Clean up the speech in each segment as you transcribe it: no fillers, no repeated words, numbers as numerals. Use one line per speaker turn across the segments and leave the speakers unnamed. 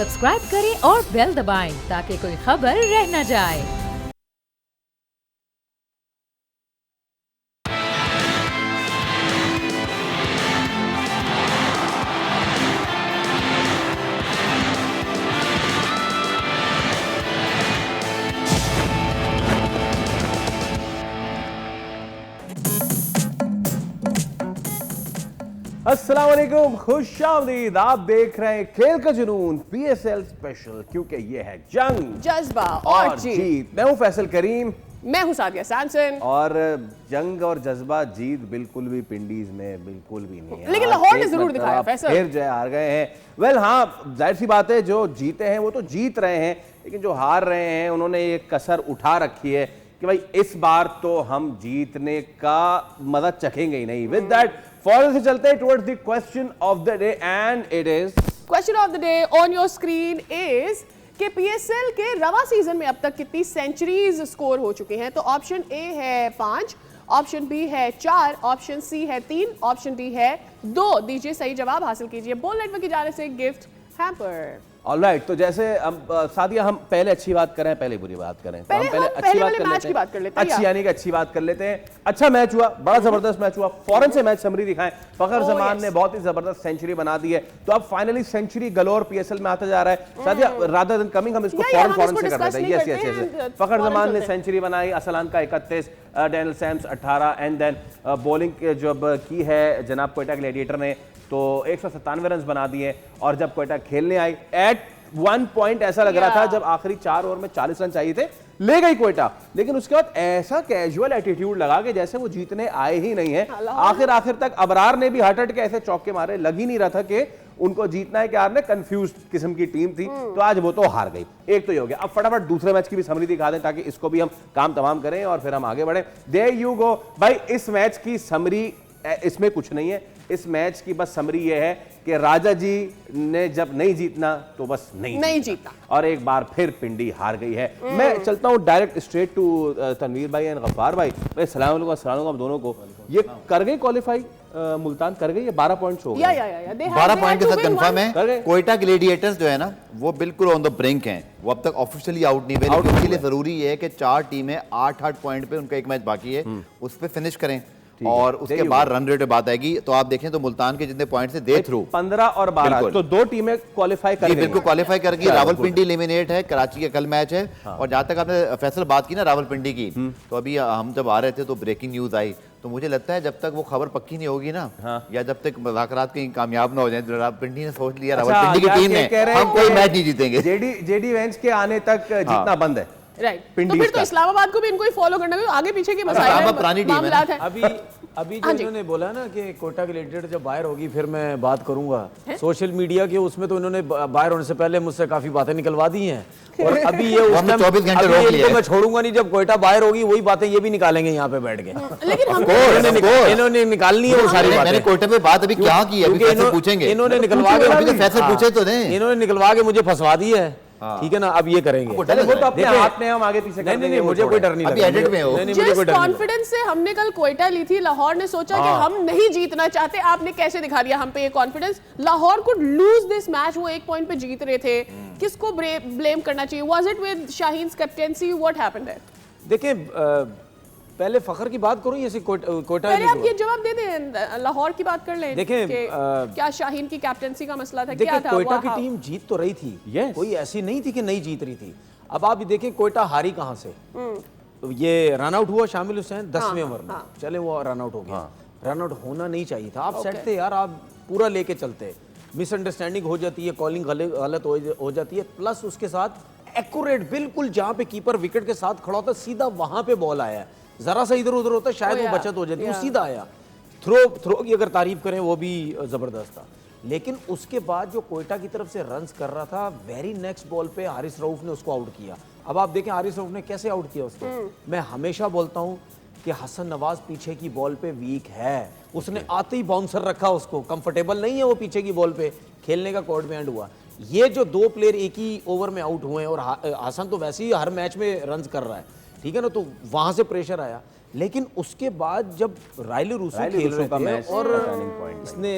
Subscribe करें और bell दबाएं ताकि कोई खबर रह न जाए।
अस्सलाम वालेकुम, खुशामदीद। आप देख रहे हैं खेल का जुनून PSL स्पेशल, क्योंकि ये है जंग,
जज्बा और जीत।
मैं हूं फैसल करीम,
मैं हूं सादिया सैमसन।
और जंग और जज्बा जीत बिल्कुल भी पिंडीज में बिल्कुल भी नहीं है।
लेकिन लाहौर ने जरूर दिखाया फैसल।
फिर जय हार गए हैं। वेल हाँ, जाहिर सी बात है, जो जीते हैं वो तो जीत रहे हैं, लेकिन जो हार रहे हैं उन्होंने ये कसर उठा रखी है कि भाई इस बार तो हम जीतने का मजा चखेंगे ही नहीं। विद दैट फौरन से चलते हैं towards the question of the day, and it is
question of the day on your screen is कि PSL के रवा सीजन में अब तक कितनी सेंचुरीज स्कोर हो चुके हैं। तो ऑप्शन ए है 5, ऑप्शन बी है 4, ऑप्शन सी है 3, ऑप्शन डी है 2। दीजिए सही जवाब, हासिल कीजिए बोल नेटवर्क की जाने से गिफ्ट हैम्पर।
ऑलराइट, तो जैसे सादिया, हम पहले अच्छी बात करें पहले बुरी बात करें?
पहले
तो हम
हम
अच्छी
वाले मैच की बात कर लेते हैं।
अच्छी यानी कि अच्छी बात कर लेते हैं। अच्छा मैच हुआ, बड़ा जबरदस्त मैच हुआ। फौरन से मैच समरी दिखाएं। फखर जमान ने बहुत ही जबरदस्त सेंचुरी बना दी है, तो अब फाइनली सेंचुरी गलोर PSL में आता जा रहा है। सादिया, रादर देन कमिंग, हम इसको फौरन से कर लेते हैं। Yes yes yes, Fakhar Zaman ने सेंचुरी बनाई, असलान का 31, Daniel Sams 18, and then bowling जब की है जनाब कोयटा ग्लैडिएटर ने तो 197 रन बना दिए। और जब कोयटा खेलने आई एट 1 पॉइंट ऐसा लग रहा था जब आखिरी 4 ओवर में 40 रन चाहिए थे, ले गई कोयटा, लेकिन उसके बाद ऐसा कैजुअल एटीट्यूड लगा कि जैसे वो जीतने आए ही नहीं है। आखिर तक अबरार ने भी हट के ऐसे चौके मारे, लग ही नहीं रहा था कि उनको जीतना है, कि यार ने कंफ्यूज किस्म की टीम थी, तो आज वो तो हार गई। एक तो ये हो गया। अब फटाफट दूसरे मैच की भी समरी दिखा दें ताकि इसको भी हम काम तमाम करें और फिर हम आगे बढ़े। देयर यू गो भाई, इस मैच की समरी, इसमें कुछ नहीं है। इस मैच की बस समरी ये है कि राजा जी ने जब नहीं जीतना तो बस नहीं जीता, और एक बार फिर पिंडी हार गई है। मैं चलता हूं डायरेक्ट स्ट्रेट टू तनवीर भाई एंड गफ्फार भाई। अस्सलाम वालेकुम दोनों को। ये कर गई क्वालिफाई, मुल्तान कर गई है, 12 पॉइंट्स हो गए।
12 पॉइंट के साथ कंफर्म है। कोयटा ग्लेडिएटर्स जो है ना, वो बिल्कुल ऑन द ब्रिंक हैं, वो अब तक ऑफिशियली आउट नहीं हुए। इसके लिए जरूरी है कि 4 टीमें 8-8 पॉइंट पे, उनका एक मैच बाकी है, उस पर फिनिश करें और उसके बाद रन रेट पे बात आएगी। तो आप देखें तो मुल्तान के जितने पॉइंट्स है दे थ्रू
15 और 12, तो 2 टीमें क्वालिफाई कर गई।
बिल्कुल क्वालिफाई कर गई। रावलपिंडी एलिमिनेट है, कराची का कल मैच है। और जहां तक आपने फैसल बात की ना रावलपिंडी की, तो अभी हम जब आ रहे थे तो ब्रेकिंग न्यूज आई, तो मुझे लगता है जब तक वो खबर पक्की नहीं होगी ना, या जब तक मुज़ाकरात कहीं कामयाब ना हो जाए, तो रावलपिंडी ने सोच लिया, रावलपिंडी की टीम ने, हम कोई मैच नहीं जीतेंगे।
जेडी वेंस के आने तक जीतना बंद है।
राइट, तो फिर तो इस्लामाबाद को भी इनको ही फॉलो करना है, आगे पीछे की मसाइल
पुरानी टीम है।
अभी जो इन्होंने बोला ना कि कोयटा ग्लेडिएटर जब बाहर होगी फिर मैं बात करूंगा, सोशल मीडिया के उसमें तो इन्होंने बाहर होने से पहले मुझसे काफी बातें निकलवा दी हैं, और अभी ये
24 घंटे रोक लिया है।
मैं छोड़ूंगा नहीं, जब कोयटा बाहर होगी वही बातें ये भी निकालेंगे यहाँ पे बैठ के।
लेकिन
इन्होंने निकालनी है वो सारी बातें।
मैंने कोयटा पे बात अभी क्या की है, अभी पूछेंगे।
इन्होंने निकलवा के
फैसले पूछे तो नहीं,
इन्होंने निकलवा के मुझे फंसवा दी है, ठीक है ना। अब ये करेंगे,
वो तो अपने हाथ में, हम आगे पीछे
नहीं, मुझे कोई डर नहीं
अभी एडिट में हो।
जिस कॉन्फिडेंस से हमने कल कोयटा ली थी, लाहौर ने सोचा कि हम नहीं जीतना चाहते। आपने कैसे दिखा दिया हम पे ये confidence. Lahore could lose this match, वो 1 पॉइंट पे जीत रहे थे। किसको ब्लेम करना चाहिए? Was it with Shaheen's captaincy? What happened there?
देखिए, पहले फखर की बात करूं, जैसे कोयटा
पहले आप ये जवाब दे दें, लाहौर की बात कर लें।
देखें,
क्या शाहीन की कैप्टेंसी का मसला था?
क्या था?
कोयटा
की टीम जीत तो रही थी, कोई ऐसी नहीं थी कि नहीं जीत रही थी। अब आप देखें कोयटा हारी कहां से। तो ये रन आउट हुआ शामिल हुसैन 10वें ओवर में, चले वो रन आउट हो गया। रन आउट होना नहीं चाहिए था, आप सेट थे यार, आप पूरा लेके चलते। मिसअंडरस्टैंडिंग हो जाती है, कॉलिंग गलत हो जाती है, प्लस उसके साथ एक्यूरेट बिल्कुल जहां पे कीपर विकेट के साथ खड़ा होता सीधा वहां पे बॉल आया। जरा सा इधर उधर होता शायद वो बचत हो जाती, वो सीधा आया। थ्रो की अगर तारीफ करें वो भी जबरदस्त था। लेकिन उसके बाद जो कोयटा की तरफ से रन्स कर रहा था, वेरी नेक्स्ट बॉल पे हारिस रऊफ ने उसको आउट किया। अब आप देखें हारिस रऊफ ने कैसे आउट किया उसको। मैं हमेशा बोलता हूं कि हसन नवाज पीछे की बॉल पे वीक है, उसने आते ही बाउंसर रखा, उसको कंफर्टेबल नहीं है वो पीछे की बॉल पे खेलने का। कोर्ट में एंड हुआ। ये जो 2 प्लेयर एक ही ओवर में आउट हुए हैं, और हसन तो वैसे ही हर मैच में रन कर रहा है, ठीक है ना, तो वहां से प्रेशर आया। लेकिन उसके बाद जब रायली रूसो खेल रहे थे और इसने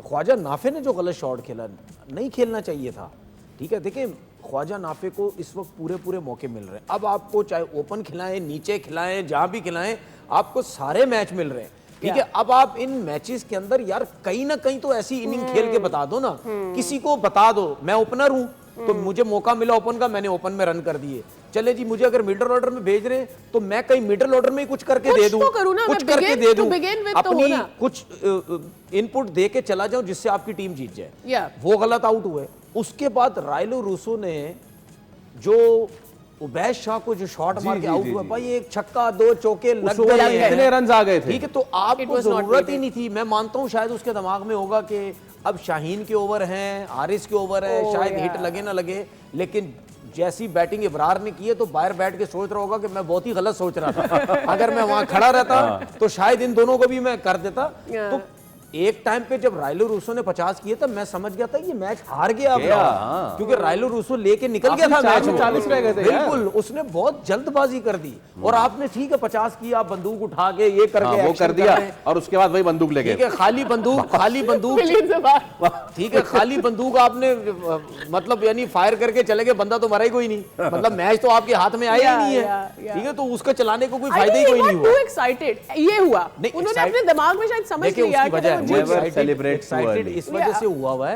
ख्वाजा नाफे ने जो गलत शॉट खेला, नहीं खेलना चाहिए था। ठीक है, देखिए ख्वाजा नाफे को इस वक्त पूरे मौके मिल रहे हैं। अब आपको चाहे ओपन खिलाएं, नीचे खिलाएं, जहां भी खिलाएं, आपको सारे मैच मिल रहे हैं। ठीक है, अब आप इन मैचेस के अंदर यार कहीं ना कहीं तो ऐसी इनिंग खेल के बता दो ना, किसी को बता दो मैं ओपनर हूं तो मुझे मौका मिला ओपन का, मैंने ओपन में रन कर दिए। चले जी, मुझे अगर मिडिल ऑर्डर में भेज रहे हैं तो मैं कहीं मिडिल ऑर्डर में ही कुछ करके दे दूं,
तो करूं ना,
कुछ
मैं
करके
begin
दे
to
दूं,
begin with तो
अपनी
होना।
कुछ इनपुट दे के चला जाऊं जिससे आपकी टीम जीत जाए।
Yeah.
वो गलत आउट हुए। उसके बाद रायलो रूसो ने जो उबैश शाह को जो शॉट मार के आउट हुआ, भाई एक छक्का 2 चौके लग
ओवर
गए
में
हैं।
कितने रन आ गए थे?
ठीक है, तो
It
आपको
was not
जरूरत ही
needed.
नहीं थी। मैं मानता हूं शायद उसके दिमाग में होगा कि अब शाहीन के ओवर हैं, हारिस के ओवर है, शायद हिट लगे ना लगे, लेकिन जैसी बैटिंग इब्रार ने की है तो बाहर बैठ के सोच रहा होगा कि मैं बहुत ही गलत सोच रहा था। अगर मैं वहां खड़ा रहता तो शायद इन दोनों को भी मैं कर देता। तो एक टाइम पे जब रायलो रूसो ने 50 किए तब मैं समझ गया था ये मैच हार गया अब, क्योंकि रायलो रूसो लेके निकल गया था मैच में।
40 रह गए थे यार।
बिल्कुल, उसने बहुत जल्दबाजी कर दी और आपने ठीक है 50 किया, आप बंदूक उठा के ये करके
वो
action
कर दिया
रहे हैं।
और उसके बाद वही बंदूक ले
ठीक
गए।
है, खाली बंदूक
मिलियन से बाहर।
ठीक है, खाली बंदूक आपने मतलब यानी फायर करके चले गए, बंदा तो मरा ही कोई नहीं, मतलब मैच तो आपके हाथ में आया ही नहीं है। ठीक है, तो उसका चलाने को कोई फायदा ही कोई नहीं हुआ।
एक्साइटेड ये हुआ,
नहीं,
उन्होंने अपने दिमाग में शायद समझ
देखिए
लिया
उसकी
कि
वजह
वो
है,
जीत
वो
Never celebrate too
excited
early.
इस वजह से हुआ है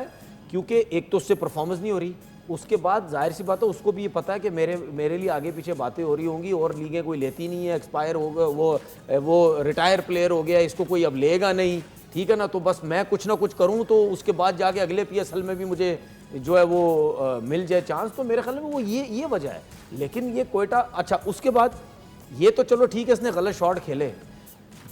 क्योंकि एक तो उससे परफॉर्मेंस नहीं हो रही, उसके बाद जाहिर सी बात है उसको भी ये पता है कि मेरे लिए आगे पीछे बातें हो रही होंगी और लीगें कोई लेती नहीं है, एक्सपायर हो गया, वो रिटायर प्लेयर हो गया, इसको कोई अब लेगा नहीं। ठीक है ना, तो बस मैं कुछ ना कुछ करूं तो उसके बाद जाके अगले PSL में भी मुझे जो है वो मिल जाए चांस। तो मेरे ख्याल में वो ये वजह है। लेकिन ये कोयटा, अच्छा उसके बाद ये तो चलो ठीक है, इसने गलत शॉट खेले।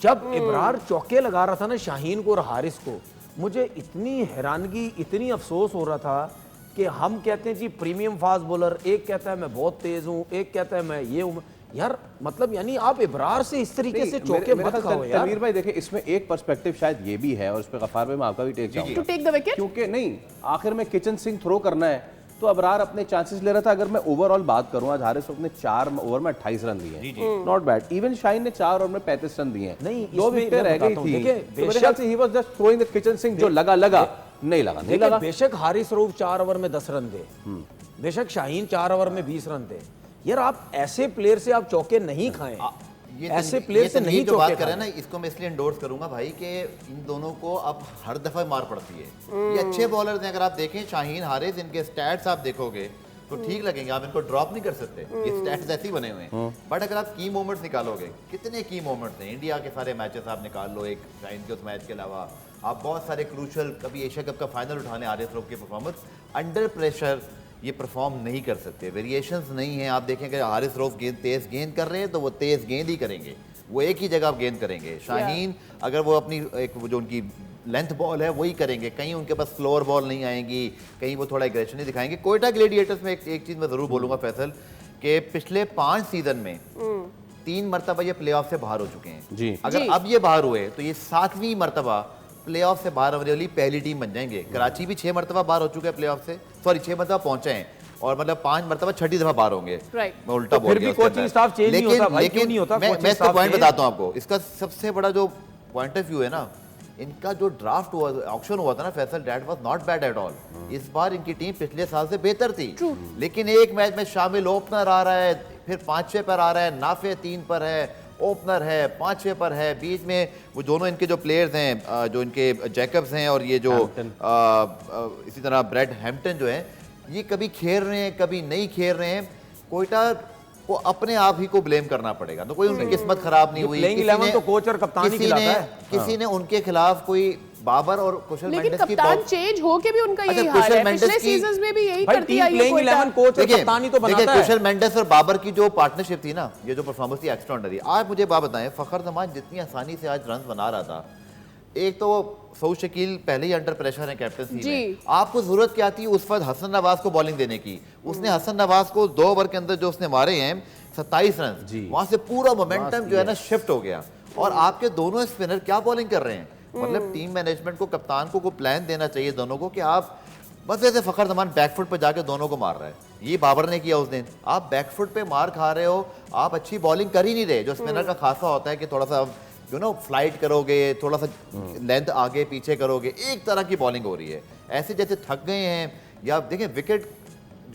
जब इब्रार चौके लगा रहा था ना शाहीन को और हारिस को, मुझे इतनी हैरानगी, इतनी अफसोस हो रहा था कि हम कहते हैं जी प्रीमियम फास्ट बॉलर, एक कहता है मैं बहुत तेज हूं, एक कहता है मैं ये हूं। यार मतलब यानी आप इब्रार से इस तरीके से चौके मत खाओ यार।
तनवीर भाई देखिए, इसमें एक पर्सपेक्टिव शायद ये भी है और उस पे गफ्फार भाई मैं आपका भी टेक
टू
चाहूंगा,
टेक द विकेट।
क्योंकि नहीं आखिर में किचन सिंह थ्रो करना है तो अबरार अपने चांसेस ले रहा था। अगर मैं ओवरऑल बात करूं, आज हारिस ने 4 ओवर में 28 रन दिए, नॉट बैड। इवन शाहीन ने 4 ओवर में 35 रन दिए।
नहीं,
2
इसमें
विकेट
मैं
रह गई
बताता हूं,
थी,
देखिए,
तो मेरे
बेशक-
ख्याल से he was just throwing the kitchen Singh, जो लगा नहीं लगा।
बेशक हारिस रऊफ 4 ओवर में 10 रन दे, बेशक शाहीन 4 ओवर में 20 रन दे। यार आप ऐसे प्लेयर से आप चौके नहीं खाएं, ऐसे प्लेयर से नहीं
जो बात
चौके
करें ना,
खाएं।
इसको मैं इसलिए एंडोर्स करूंगा भाई कि इन दोनों को अब हर दफा मार पड़ती है। ये अच्छे बॉलर हैं, अगर आप देखें शाहीन हारिस, इनके स्टैट्स आप देखोगे तो ठीक लगेंगे, आप इनको ड्रॉप नहीं कर सकते, ये स्टैट्स ऐसे ही बने हुए हैं। बट अगर आप की मोमेंट्स निकालोगे, कितने की मोमेंट्स हैं इंडिया के, सारे मैचेस आप निकाल लो एक शाहीन के उस मैच के अलावा, आप बहुत सारे क्रूशल, कभी एशिया कप का फाइनल उठाने हारिस रऊफ की परफॉर्मेंस, अंडर प्रेशर ये परफॉर्म नहीं कर सकते, वेरिएशंस नहीं है। आप देखेंगे हारिस रऊफ तेज गेंद कर रहे हैं तो वो तेज गेंद ही करेंगे, वो एक ही जगह आप गेंद करेंगे। शाहीन अगर वो अपनी एक जो उनकी लेंथ बॉल है वही करेंगे, कहीं उनके पास स्लोअर बॉल नहीं आएंगी, कहीं वो थोड़ा एग्रेशन नहीं दिखाएंगे। कोयटा ग्लेडिएटर्स में एक चीज मैं जरूर बोलूंगा फैसल, कि पिछले 5 सीजन में 3 मरतबा ये प्लेऑफ से बाहर हो चुके हैं
जी।
अगर अब ये बाहर हुए तो ये 7वीं मरतबा प्लेऑफ से बाहर होने वाली पहली टीम बन जाएंगे। कराची भी 6 मरतबा बाहर हो चुका है प्लेऑफ से, सॉरी 6 मरतबा पहुंचे हैं और मतलब 5 मरतबा 6ठी दफा बाहर होंगे।
Right.
मैं उल्टा
तो
बोल
फिर
गया
भी
उसके
कोचिंग
अंदर।
स्टाफ चेंज नहीं होता भाई, क्यों नहीं होता?
मैं
कोचिंग
इसका
स्टाफ
पॉइंट
चेंज-
बताता हूं आपको, इसका सबसे बड़ा जो पॉइंट ऑफ व्यू है ना, इनका जो ड्राफ्ट हुआ, ऑक्शन हुआ था ना Faisal, that was not bad at all. इस बार इनकी टीम पिछले साल से बेहतर थी, लेकिन एक मैच में शामिल ओपनर आ रहा है, फिर 5-6 पर आ रहा है, नाफे 3 पर है, ओपनर है 5-6 पर है, बीच में वो दोनों इनके जो प्लेयर्स हैं, जो इनके जैकब्स हैं और ये जो इसी तरह ब्रेड हैम्पटन जो है, ये कभी खेल रहे हैं कभी नहीं खेल रहे हैं। कोयटा को अपने आप ही को ब्लेम करना पड़ेगा, तो कोई उनकी किस्मत खराब नहीं हुई।
प्लेइंग 11 तो कोच और कप्तान ही खिलाता है।
किसी ने उनके खिलाफ कोई बाबर और कुशल
लेकिन
मेंडिस की
कप्तान
बहुत-
चेंज होके भी उनका
अच्छा,
यही हाल
कुशल
है,
मेंडिस
पिछले
की-
सीजन्स में भी यही
भाई
करती
टीम
आई है
प्लेइंग
कोयटा।
11 कोच और
देखिए
कप्तान ही तो
देखिए,
बनाता है।
कुशल मेंडिस और बाबर की जो पार्टनरशिप थी ना, ये जो परफॉर्मेंस थी एक्स्ट्राऑर्डिनरी। आज मुझे बात बताएं, फखर जमान जितनी आसानी से आज रन बना रहा था, एक तो सऊद शकील पहले ही अंडर प्रेशर है कैप्टनसी
जी।
में, आपको जरूरत क्या थी उस वक्त हसन नवाज को बॉलिंग देने की। उसने हसन नवाज को 2 ओवर के अंदर जो उसने मारे हैं 27 रन, वहां से पूरा मोमेंटम जो है ना शिफ्ट हो गया। और आपके दोनों स्पिनर क्या बॉलिंग कर रहे हैं, मतलब टीम मैनेजमेंट को, कप्तान को प्लान देना चाहिए दोनों को कि आप बस ऐसे फखर जमान बैकफुट पे जाके दोनों को मार रहा है। ये बाबर ने किया उस दिन, आप बैकफुट पे मार खा रहे हो, आप अच्छी बॉलिंग कर ही नहीं रहे। जो स्पिनर का खासा होता है कि थोड़ा सा फ्लाइट करोगे, थोड़ा सा लेंथ आगे पीछे करोगे, एक तरह की बॉलिंग हो रही है। ऐसे जैसे थक गए हैं, या देखें विकेट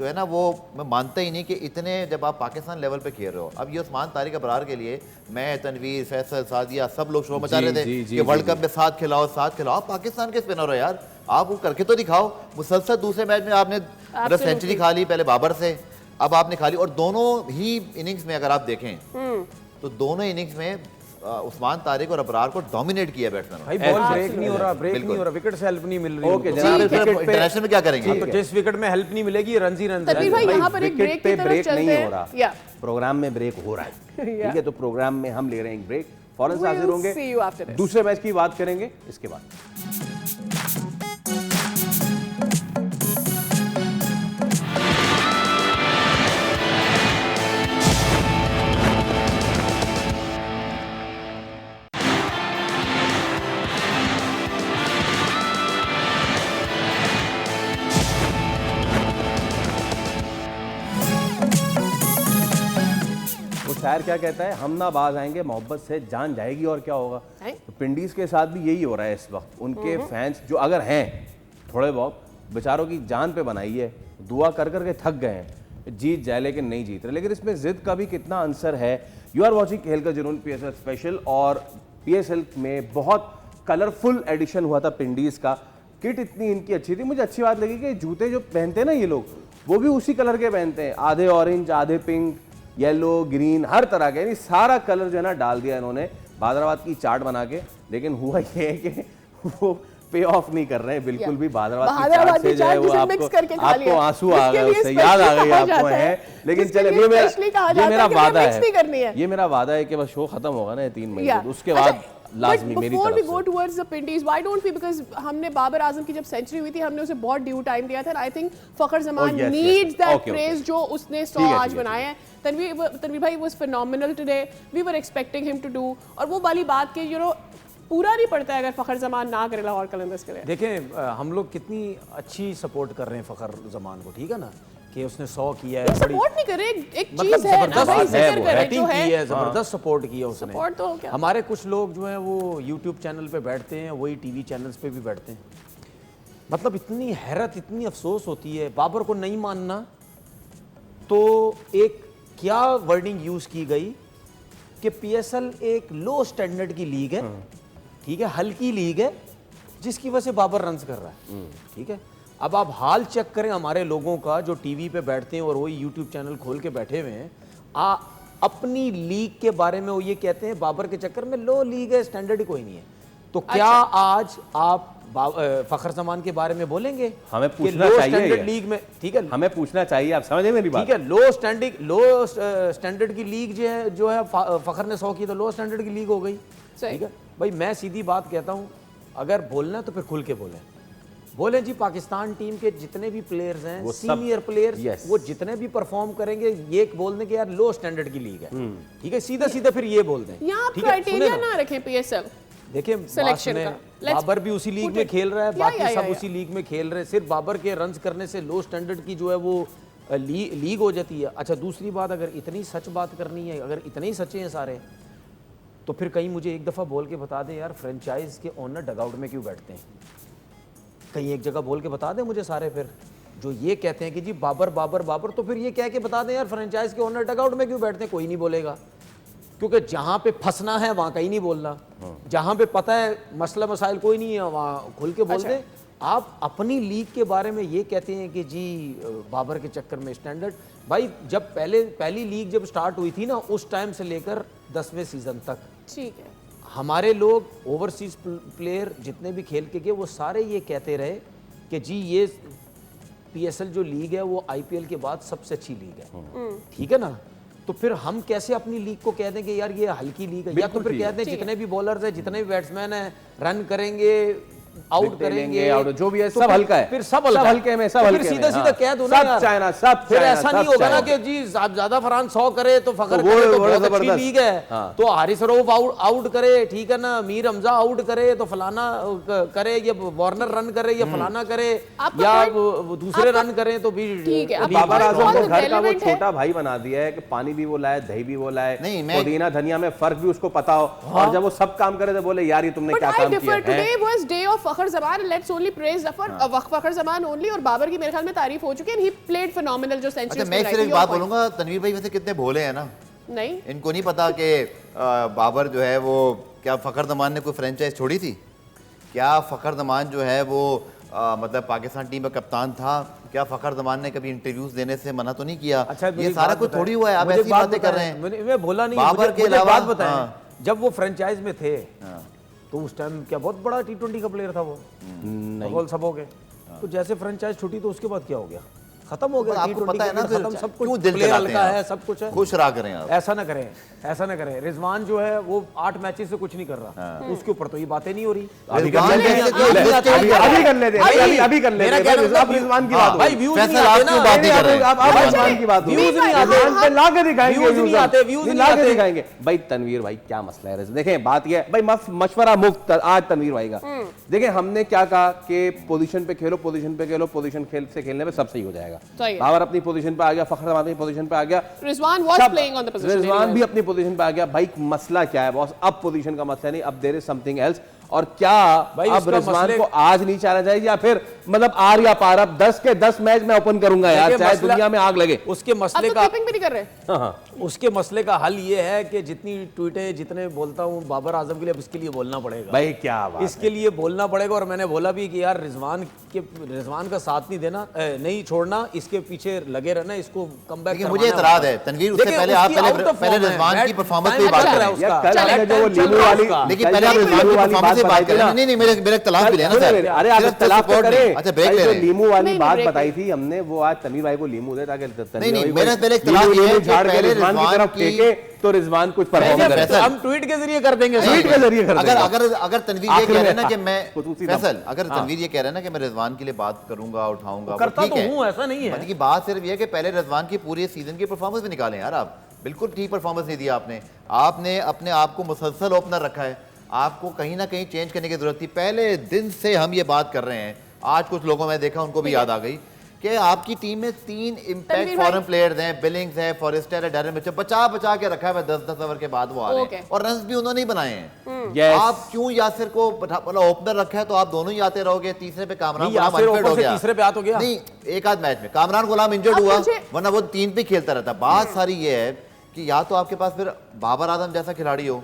जो है ना वो मैं मानता ही नहीं कि इतने जब आप पाकिस्तान लेवल पे खेल रहे हो। अब ये उस्मान तारिक अबरार के लिए मैं, तनवीर, फैसल, सादिया सब लोग शो मचा रहे थे कि वर्ल्ड कप में साथ खिलाओ साथ खिलाओ। आप पाकिस्तान के स्पिनर हो यार, आप वो करके तो दिखाओ। मुसलसल दूसरे मैच में आपने सेंचुरी खा ली, पहले बाबर से, अब आपने खा ली। और दोनों ही इनिंग्स में अगर आप देखें तो दोनों इनिंग्स में उस्मान तारिक और अबरार को डोमिनेट किया बैट्समैन।
भाई बॉल ब्रेक नहीं हो रहा, ब्रेक नहीं हो रहा, विकेट से हेल्प नहीं मिल रही।
ओके
जनाब,
इंटरनेशनल में क्या करेंगे?
तो जिस विकेट में हेल्प नहीं मिलेगी रन ही रन।
तनवीर भाई यहाँ पर एक ब्रेक की तरफ
ब्रेक
चलते
नहीं
हैं।
हो रहा,
या
प्रोग्राम में ब्रेक हो रहा है। ठीक है, तो प्रोग्राम में हम ले रहे हैं एक ब्रेक, फौरन से हाजिर
We'll see you after
होंगे,
this.
दूसरे मैच की बात करेंगे इसके बाद। शायर क्या कहता है, हम ना बाज आएंगे मोहब्बत से जान जाएगी और क्या होगा। तो पिंडीज के साथ भी यही हो रहा है इस वक्त। उनके फैंस जो अगर हैं थोड़े बहुत, बेचारों की जान पे बनाई है, दुआ कर कर के थक गए हैं, जीत जाए लेकिन नहीं जीत रहे। लेकिन इसमें जिद का भी कितना आंसर है। यू आर वॉचिंग खेल का जुनून PSL स्पेशल, और PSL में बहुत कलरफुल एडिशन हुआ था पिंडीज का। किट इतनी इनकी अच्छी थी, मुझे अच्छी बात लगी कि जूते जो पहनते हैं ना ये लोग, वो भी उसी कलर के पहनते हैं, आधे ऑरेंज आधे पिंक येलो ग्रीन हर तरह के, यानी सारा कलर जो है ना डाल दिया इन्होंने बादराबाद की चार्ट बना के। लेकिन हुआ ये है कि वो पे ऑफ नहीं कर रहे हैं बिल्कुल भी। बादराबाद की चार्ट से जो है वो आपको आंसू आ गए, उससे याद आ गई आपको है। लेकिन चले, ये मेरा वादा है, ये मेरा वादा है कि बस शो खत्म होगा ना 3 मई को, उसके बाद लाजमी मेरी तरफ से।
Before we go towards the Pindies, why don't we, because हमने बाबर आजम की जब सेंचुरी हुई थी हमने उसे बहुत ड्यू टाइम दिया था। I think Fakhar Zaman needs that praise जो उसने 100 आज बनाए हैं। तनवीर भाई was phenomenal today, we were expecting him to do. और वो वाली बात कि पूरा नहीं पड़ता है अगर फखर जमान ना करे लाहौर कलंदर्स के लिए।
देखें हम लोग कितनी अच्छी सपोर्ट कर रहे हैं फखर जमान को, ठीक है ना, कि उसने 100 किया है।
सपोर्ट नहीं करे, एक
मतलब
चीज है ना भाई, जिक्र करे
बैटिंग
जो
की है, जबरदस्त सपोर्ट किया उसने।
सपोर्ट तो क्या,
हमारे कुछ लोग जो है वो YouTube चैनल पे बैठते हैं, वही TV चैनल्स पे भी बैठते हैं। मतलब इतनी हैरत, इतनी अफसोस होती है। बाबर को नहीं मानना तो एक क्या वर्डिंग यूज की गई कि PSL एक लो स्टैंडर्ड की लीग है, ठीक है, हल्की लीग है, जिसकी वजह से बाबर रन्स कर रहा है, ठीक है। अब आप हाल चेक करें हमारे लोगों का जो टीवी पे बैठते हैं और वही YouTube चैनल खोल के बैठे हुए हैं, अपनी लीग के बारे में वो ये कहते हैं बाबर के चक्कर में लो लीग है, स्टैंडर्ड ही कोई नहीं है। तो क्या आज आप फखर जमान के बारे में बोलेंगे?
हमें पूछना चाहिए
लीग में, ठीक है,
हमें पूछना चाहिए, आप समझे मेरी बात?
ठीक है, लो स्टैंडर्ड की लीग जो है फखर ने 100 की तो लो स्टैंडर्ड की लीग हो गई, ठीक है। भाई मैं सीधी बात कहता हूं, अगर बोलना तो फिर खुल के बोलें जी। पाकिस्तान टीम के जितने भी प्लेयर्स हैं, सीनियर प्लेयर्स, वो जितने भी परफॉर्म करेंगे, ये बोल दें कि यार लो स्टैंडर्ड की लीग है, ठीक है, सीधा सीधा फिर ये बोल दें।
यहाँ क्राइटेरिया ना रखें PSL
देखिए, बाबर भी उसी लीग में खेल रहा है, बाकी सब उसी लीग में खेल रहे हैं। सिर्फ बाबर के रन्स करने से लो स्टैंडर्ड की जो है वो लीग हो जाती है। अच्छा, दूसरी बात, अगर इतनी सच बात करनी है, अगर इतने ही सच्चे हैं सारे, तो फिर कहीं मुझे एक दफ़ा बोल के बता दें यार, फ्रेंचाइज के ओनर डगआउट में क्यों बैठते हैं? कहीं एक जगह बोल के बता दें मुझे सारे, फिर जो ये कहते हैं कि जी बाबर बाबर बाबर, तो फिर ये कह के बता दें यार फ्रेंचाइज के ओनर डगआउट में क्यों बैठते हैं? कोई नहीं बोलेगा, क्योंकि जहां पे फंसना है वहां कहीं नहीं बोलना, जहां पे पता है मसला मसाइल कोई नहीं है वहां खुल के बोल दें। आप अपनी लीग के बारे में ये कहते हैं कि जी बाबर के चक्कर में स्टैंडर्ड। भाई जब पहली लीग जब स्टार्ट हुई थी ना, उस टाइम से लेकर 10वें सीजन तक, ठीक है, हमारे लोग ओवरसीज प्लेयर जितने भी खेल के गए वो सारे ये कहते रहे कि जी ये PSL जो लीग है वो IPL के बाद सबसे अच्छी लीग है, ठीक है ना। तो फिर हम कैसे अपनी लीग को कह दें कि यार ये हल्की लीग है? या तो फिर कह दें जितने भी बॉलर्स हैं, जितने भी बैट्समैन हैं, रन करेंगे, आउट करेंगे,
जो भी है सब हल्का है,
फिर सब हल्के में, सब हल्के, सीधा सीधा कह दो ना यार,
चाइना सब,
फिर ऐसा नहीं होगा ना कि जी ज्यादा फरहान 100 करे तो फखर करे तो बहुत अच्छी लीग है, तो हारिस रऊफ आउट करे, ठीक है ना, मीर हमजा आउट करे तो फलाना करे, या वार्नर रन करे या फलाना करे, या दूसरे रन करें तो भी ठीक है।
बाबर आजम को घर का वो छोटा भाई बना दिया है कि पानी भी वो लाए, दही भी वो लाए, पुदीना धनिया में फर्क भी उसको पता हो, और जब वो सब काम करे तो बोले यार ये तुमने क्या काम किया है।
Of Fakhar Zaman, let's only praise Fakhar Zaman only, और बाबर की मेरे ख्याल में तारीफ हो चुकी है, ही प्लेड फिनोमिनल जो सेंचुरी।
अच्छा, मैं सिर्फ एक बात बोलूंगा, तनवीर भाई वैसे कितने भोले हैं ना,
नहीं
इनको नहीं पता कि बाबर जो है वो, क्या फखर जमान ने कोई फ्रेंचाइज छोड़ी थी? क्या फखर जमान जो है वो मतलब पाकिस्तान टीम का कप्तान था? क्या फखर जमान ने कभी इंटरव्यूज देने से मना तो नहीं किया?
अच्छा,
ये सारा कुछ थोड़ी हुआ है, आप ऐसी बातें कर रहे हैं।
मैं बोला नहीं,
बाबर के अलावा
बात बताएं, जब वो फ्रेंचाइज में थे तो उस टाइम क्या बहुत बड़ा T20 का प्लेयर था वो? नहीं सब हो गए, तो जैसे फ्रेंचाइज छूटी तो उसके बाद क्या हो गया? खत्म हो गया।
आपको पता है ना,
खत्म, सब कुछ
क्यों दिल
प्लेयर
चलाते
हल्का
हैं
है, सब कुछ है।
खुश रहा करें आप।
ऐसा ना करें, ऐसा ना करें। रिजवान जो है वो 8 मैचेस से कुछ नहीं कर रहा, उसके ऊपर तो ये बातें नहीं हो रही।
अभी कर लेते, अभी कर लेते, अभी कर लेते, अब रिजवान की बात
भाई व्यूज नहीं
फैसल, आप
आते
क्यों
ना,
बात नहीं कर रहे हैं?
आप रिजवान की बात,
व्यूज नहीं आते,
रिजवान पे ला के दिखाएंगे,
व्यूज नहीं आते, व्यूज नहीं
ला के
आते।
दिखाएंगे। भाई तनवीर भाई क्या मसला है? देखें बात ये है भाई, मशवरा मुक्त आज तनवीर भाई का। देखें हमने क्या कहा कि पोजीशन पे खेलो, पोजीशन पे खेलो, पोजीशन से खेलने में सब सही हो जाएगा। बाबर अपनी पोजीशन पे आ गया, फखर जमान अपनी पोजीशन पे आ गया,
Rizwan was playing on the position,
Rizwan भी अपनी पोजीशन पे आ गया। भाई मसला क्या है बॉस? अब पोजीशन का मसला नहीं, अब देयर इज समथिंग एल्स। और क्या अब रिजवान को आज नहीं चाहना चाहिए, या फिर मतलब आर या पार, अब 10 के 10 मैच मैं ओपन करूंगा यार, चाहे दुनिया में आग लगे।
उसके मसले
अब तो
का
कीपिंग भी नहीं कर रहे।
उसके मसले का हल ये है कि जितनी ट्वीटें जितने बोलता हूँ बाबर आजम के लिए, अब इसके लिए बोलना पड़ेगा
भाई क्या बात
इसके लिए बोलना पड़ेगा। और मैंने बोला भी कि यार रिजवान का साथ नहीं देना, नहीं छोड़ना, इसके पीछे लगे रहना, इसको कम बैक।
मुझे एतराज है तनवीर, उससे पहले आप पहले रिजवान की परफॉर्मेंस पे बात करें। लेकिन पहले आप रिजवान की परफॉर्मेंस पे बात करें। नहीं मेरे तलाक भी लेना सर।
अरे आप इख्तिलाफ तो करें।
अच्छा ब्रेक ले रहे हैं।
लीमू वाली बात बताई थी हमने, वो आज तनवीर भाई को लीमू दे ताकि
नहीं मेरा पहले इख्तिलाफ ये है कि पहले
रिजवान की तरफ फेंके तो रिजवान कुछ परफॉर्म करे।
हम ट्वीट के जरिए कर देंगे,
ट्वीट के जरिए कर देंगे।
अगर तनवीर ये कह रहे हैं ना कि मैं फैसल, अगर तनवीर ये कह रहे हैं ना कि मैं रिजवान के लिए बात करूंगा, उठाऊंगा,
करता तो हूं, ऐसा नहीं है।
मतलब बात सिर्फ ये है कि पहले रिजवान की पूरी सीजन की परफॉर्मेंस भी निकालें यार। आप बिल्कुल ठीक परफॉर्मेंस नहीं दिया आपने अपने आप को मुसलसल ओपनर रखा है। आपको कहीं ना कहीं चेंज करने की जरूरत थी। पहले दिन से हम ये बात कर रहे हैं, आज कुछ लोगों में देखा उनको भी याद आ गई कि आपकी टीम में 3 इंपैक्ट फॉरेन प्लेयर्स हैं, बिलिंग्स है, फॉरेस्टर है, डैरेन मिचेल, बचा के रखा है। 10 ओवर के बाद वो आ रहे हैं और रन्स भी उन्होंने ही बनाए हैं। आप क्यों यासिर को ओपनर रखा है? तो आप दोनों ही आते रहोगे। तीसरे पे कामरान गुलाम अनफिट हो गया,
तीसरे पे आ तो गया
नहीं, एक आध मैच में कामरान गुलाम इंजर्ड हुआ, वरना वो 3 पे खेलता रहता। बात सारी ये है कि या तो आपके पास फिर बाबर आजम जैसा खिलाड़ी हो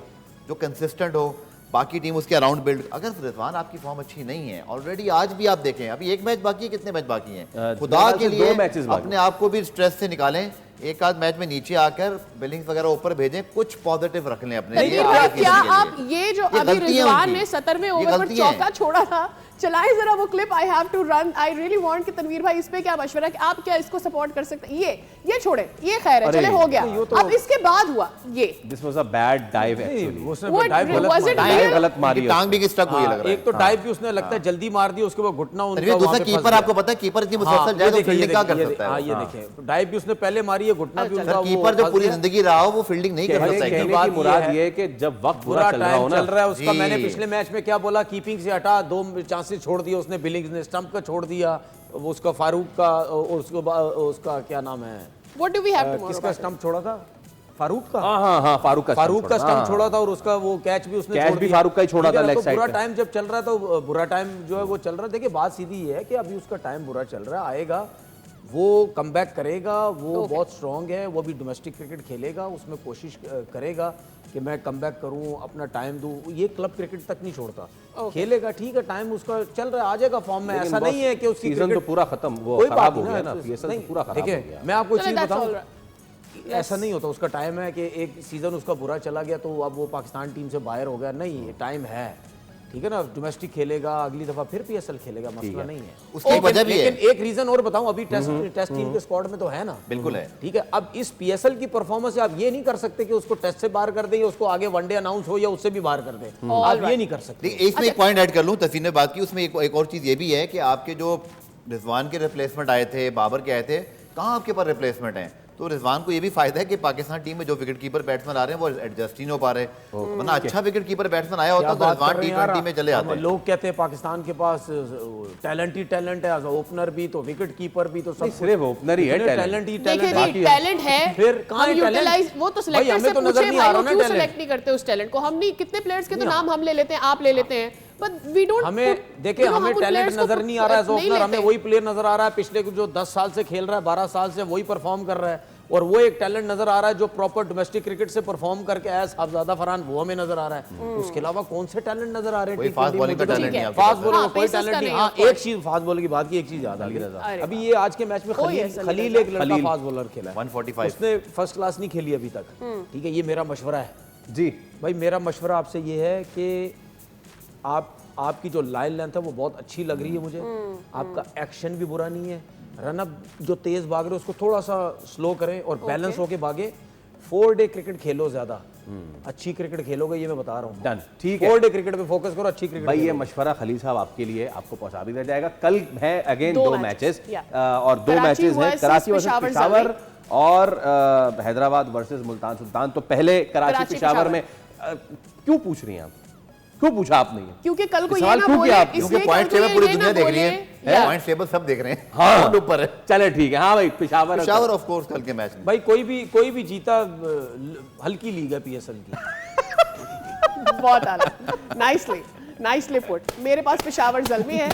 जो कंसिस्टेंट हो, बाकी टीम उसके अराउंड बिल्ड। अगर रिजवान आपकी फॉर्म अच्छी नहीं है, ऑलरेडी आज भी आप देखें, अभी 1 मैच बाकी है, कितने मैच बाकी हैं? खुदा के लिए अपने आप को भी स्ट्रेस से निकालें। एक आध मैच में नीचे आकर बिलिंग्स वगैरह ऊपर भेजें, कुछ पॉजिटिव रख लें अपने लिए।
क्या आप ये जो अभी रिजवान ने 17वें ओवर पर चौका छोड़ा था, चलाएं जरा वो clip. I have to run, I really want कि तनवीर भाई इस पे क्या मशवरा है कि आप क्या इसको सपोर्ट कर सकते हैं? ये छोड़े, ये खैर है, चले हो गया। अब इसके बाद हुआ ये,
this was a bad dive actually.
उसने डाइव
गलत मारी,
टांग भी स्टक हुई लग रहा है।
एक तो डाइव भी उसने लगता है जल्दी मार दी, उसके बाद घुटना उनका
दूसरा कीपर, आपको पता है कीपर इतनी मुसलसल जाए तो फील्डिंग क्या कर सकता है?
हां ये देखें, डाइव भी उसने पहले मारी है, घुटना भी उनका।
कीपर जो पूरी जिंदगी रहा हो वो फील्डिंग नहीं कर सकता।
कहने की मुराद ये है कि जब वक्त
बुरा
चल रहा है
उसका। मैंने पिछले मैच में क्या बोला, कीपिंग से हटा, 2 चांसेस छोड़ दिए उसने, बिलिंग्स ने स्टंप का छोड़ दिया, उसका फारूक का, उसका क्या नाम है,
what do we have to,
किसका स्टंप छोड़ा था? फारूक का।
हाँ फारूक
का स्टंप छोड़ा था और उसका वो कैच भी उसने छोड़ दिया।
फारूक का ही छोड़ा था लेग साइड।
बुरा टाइम जब चल रहा था, तो बुरा टाइम जो है वो चल रहा है। देखिए बात सीधी ये है कि अभी उसका टाइम बुरा चल रहा है, आएगा वो कमबैक करेगा, वो बहुत स्ट्रांग है, वो भी डोमेस्टिक क्रिकेट खेलेगा, उसमें कोशिश करेगा कि मैं कमबैक करूं, अपना टाइम दूं। ये क्लब क्रिकेट तक नहीं छोड़ता, खेलेगा, ठीक है, टाइम उसका चल रहा है, आ जाएगा फॉर्म में। ऐसा नहीं है कि उसकी
सीजन तो पूरा खत्म, वो खराब हो गया ना, पीएसएल तो पूरा खराब हो गया।
मैं आपको चीज बताऊं, ऐसा नहीं होता। उसका टाइम है कि एक सीजन उसका बुरा चला गया तो अब वो पाकिस्तान टीम से बाहर हो गया, नहीं, टाइम है, ठीक है ना, डोमेस्टिक खेलेगा, अगली दफा फिर पीएसएल खेलेगा, मसला नहीं है।
उसकी वजह भी है।
लेकिन एक रीजन और बताऊं, अभी टेस्ट टीम के स्क्वाड में तो है ना,
बिल्कुल है,
ठीक है। अब इस पीएसएल की परफॉर्मेंस से आप ये नहीं कर सकते कि उसको टेस्ट से बाहर कर दें या उसको आगे वनडे अनाउंस हो या उससे भी बाहर कर दें, आप ये नहीं कर सकते।
इसमें एक पॉइंट ऐड कर लूं, तस्वीर ने बात की, उसमें एक और चीज ये भी है कि आपके जो रिजवान के रिप्लेसमेंट आए थे, बाबर के आए थे, कहाँ आपके पास रिप्लेसमेंट है? तो रिजवान को ये भी फायदा है कि पाकिस्तान टीम में जो विकेट कीपर बैट्समैन आ रहे हैं वो एडजस्ट ही नहीं हो पा रहे, वरना अच्छा विकेट कीपर बैट्समैन आया होता तो रिजवान T20 में चले आते।
लोग कहते हैं पाकिस्तान के पास टैलेंट ही टैलेंट है, ओपनर भी तो विकेट कीपर भी तो सब
सिर्फ ओपनर ही है,
टैलेंट ही
टैलेंट है।
फिर कहां
यूटिलाइज, वो तो सिलेक्टर से पूछे भाई, वो क्यों सिलेक्ट नहीं करते उस टैलेंट को? हम नहीं, कितने प्लेयर्स के तो नाम हम ले लेते हैं, आप ले लेते हैं, but we don't
हमें
put-
देखिए
you know,
हमें
हम उन
टैलेंट
players को
नजर नहीं आ रहा है एज
नहीं
ओपनर, हमें
लेते।
वही प्लेयर नजर आ रहा है पिछले जो 10 साल से खेल रहा है, 12 साल से वही परफॉर्म कर रहा है, और वो एक टैलेंट नजर आ रहा है जो प्रॉपर डोमेस्टिक क्रिकेट से परफॉर्म करके आया साहबजादा फरहान, वो हमें नजर आ रहा है। उसके अलावा कौन से टैलेंट नजर आ रहे
कोई
हैं?
फास्ट बॉलिंग का टैलेंट नहीं है आपके
फास्ट
पास।
बॉलिंग
हाँ,
का कोई
पेसर्स
टैलेंट
का
नहीं।
नहीं,
हाँ,
of course।
एक चीज फास्ट बॉलिंग की बात की, एक चीज याद आ गई।
अरे
अभी ये आज के मैच में
कोई ऐसा नहीं
खलील
था।
एक लड़का फास्ट बॉलर खेला है,
145।
उसने फर्स्ट क्लास नहीं खेली अभी तक। ठीक है, ये मेरा मशवरा है
जी
भाई, मेरा मशवरा आपसे ये है कि आपकी जो लाइन लेंथ है वो बहुत अच्छी लग रही है मुझे, आपका एक्शन भी बुरा नहीं है, रनअप जो तेज भाग रहे हो उसको थोड़ा सा स्लो करें और बैलेंस होके भागे। 4 डे क्रिकेट खेलो, ज्यादा अच्छी क्रिकेट खेलोगे, ये मैं बता रहा हूँ।
डन, ठीक है
4 डे क्रिकेट पे फोकस करो, अच्छी क्रिकेट
भाई। ये मशवरा खलील साहब आपके लिए, आपको पहुंचा भी दिया जाएगा। कल है अगेन
दो
2
मैचेस,
मैचेस और 2
कराची
मैचेस हैं,
versus
कराची वर्सेस
पेशावर
पेशावर और हैदराबाद वर्सेस मुल्तान सुल्तान। तो पहले कराची पेशावर में क्यों पूछ रही हैं आप, क्यों पूछा आपने ये?
क्योंकि कल को ये
सवाल
ना
क्यों
बोले,
किया आप?
क्योंकि
इसलिए
पॉइंट
कल को
टेबल पूरी
ये ना
दुनिया देख रही
बोले,
है,
या-
पॉइंट टेबल सब देख रहे हैं,
हाँ।
कौन ऊपर है।
चले ठीक है, हाँ भाई पेशावर
पेशावर ऑफ कोर्स कल के मैच में
भाई कोई भी जीता, हल्की लीग है PSL की।
बहुत आला, नाइसली पुट। मेरे पास पेशावर जल्मी है,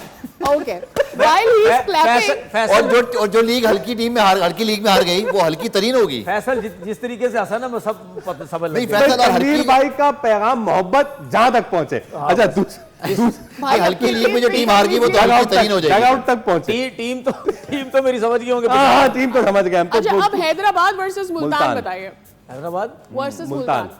okay, while he is clapping.
और जो लीग हल्की टीम में हल्की लीग में हार गई वो हल्की तरीन होगी।
फैसल जिस तरीके से हंसा ना, मैं सब समझ
नहीं,
लग गया।
फैसल और
तनवीर
हल्की
भाई का पैगाम मोहब्बत जहां तक पहुंचे। अच्छा
भाई हल्की लीग में जो टीम हार गई वो तो हल्की तरीन हो जाएगी।
डगआउट तक पहुंचे।
टीम तो मेरी समझ गई होंगे।
हाँ टीम तो समझ गए हम तो।
अच्छा, अब हैदराबाद वर्सेस मुल्तान
मुल्तान।
बताइए।
Hyderabad
versus
Multan,
Multan.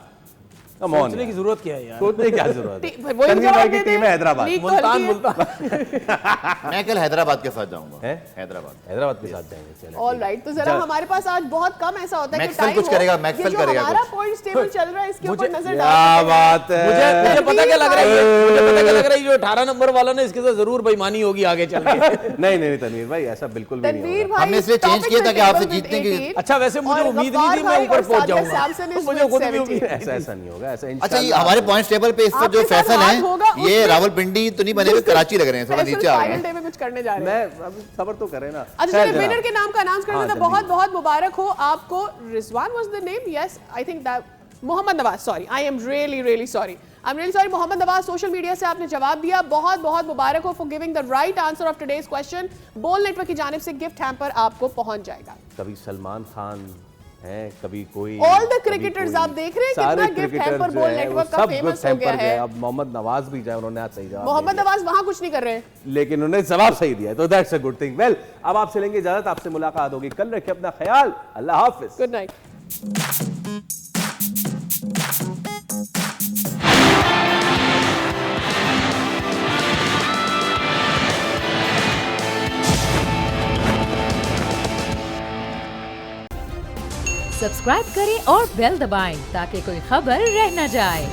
Come on,
सोचने की जरूरत क्या है यार?
सोचने की क्या जरूरत है?
वही
तनवीर
जवाब
भाई की
दे दे।
टीम है हैदराबाद।
लीग तो
मुल्तान
हल्की है।
मैं कल हैदराबाद के साथ जाऊंगा।
हैं?
हैदराबाद
के साथ जाएंगे। चले
ऑल राइट, तो जरा हमारे पास आज बहुत कम ऐसा होता है कि
मैक्सवेल
टाइम
कुछ करेगा, मैक्सवेल करेगा
हमारा
कुछ।
पॉइंट्स टेबल चल रहा है, इसके ऊपर नजर
क्या
डाल
बात है।
मुझे पता क्या लग रहा है, मुझे पता क्या लग रहा है, जो 18 नंबर वाला ना, इसके साथ जरूर बेईमानी होगी आगे चल के।
नहीं तनवीर भाई ऐसा बिल्कुल भी नहीं
तनवीर
होगा।
भाई
हमने इसलिए चेंज किया था कि आपसे जीतने की।
अच्छा, वैसे मुझे
और
उम्मीद नहीं थी
गफ्फार
मैं ऊपर
भाई
पहुंच
और
जाऊंगा।
सादिया सैमसन is
मुझे
with
खुद भी
70.
उम्मीद
ऐसा नहीं होगा, ऐसा
अच्छा, ये
इंशाल्लाह।
हमारे पॉइंट्स टेबल पे इस वक्त जो
आपके साथ
फैसल
हाथ होगा,
हैं ये
उसमें-
रावलपिंडी तो नहीं बने हुए, कराची लग रहे हैं, थोड़ा नीचे आ गए
फाइनल
हैं।
डे में कुछ करने जा रहे हैं।
मैं अब सबर तो करे ना।
अच्छा,
खैर
चलिए
जनाब।
विनर के नाम का अनाउंस कर
हाँ,
देता।
जल्दी।
बहुत बहुत मुबारक हो आपको। Rizwan was the name, yes I think that, Mohammad Nawaz, sorry, I am really sorry, Mohammad Nawaz, social media से आपने जवाब दिया, बहुत बहुत मुबारक हो for giving the right answer of today's question. Bol network की जानिब से गिफ्ट हैम्पर आपको पहुंच जाएगा।
कभी सलमान खान है, कभी कोई
All the
कभी
cricketers,
कोई।
आप देख रहे हैं
सारे
कितना gift
cricketers
hamper
जो
Ball
है, वो
Network का
सब
famous
gift
हो गया
hamper जो
है।
अब मोहम्मद नवाज भी जाए, उन्होंने आज सही जवाब
मोहम्मद
दे दिया।
नवाज वहां कुछ नहीं कर रहे हैं।
लेकिन उन्होंने जवाब सही दिया है, तो that's a good thing. Well, अब आपसे लेंगे इजाजत, आपसे मुलाकात होगी कल। रखिए अपना ख्याल, अल्लाह हाफिज।
Good night.
सब्सक्राइब करें और बेल दबाएं ताकि कोई खबर रह न जाए।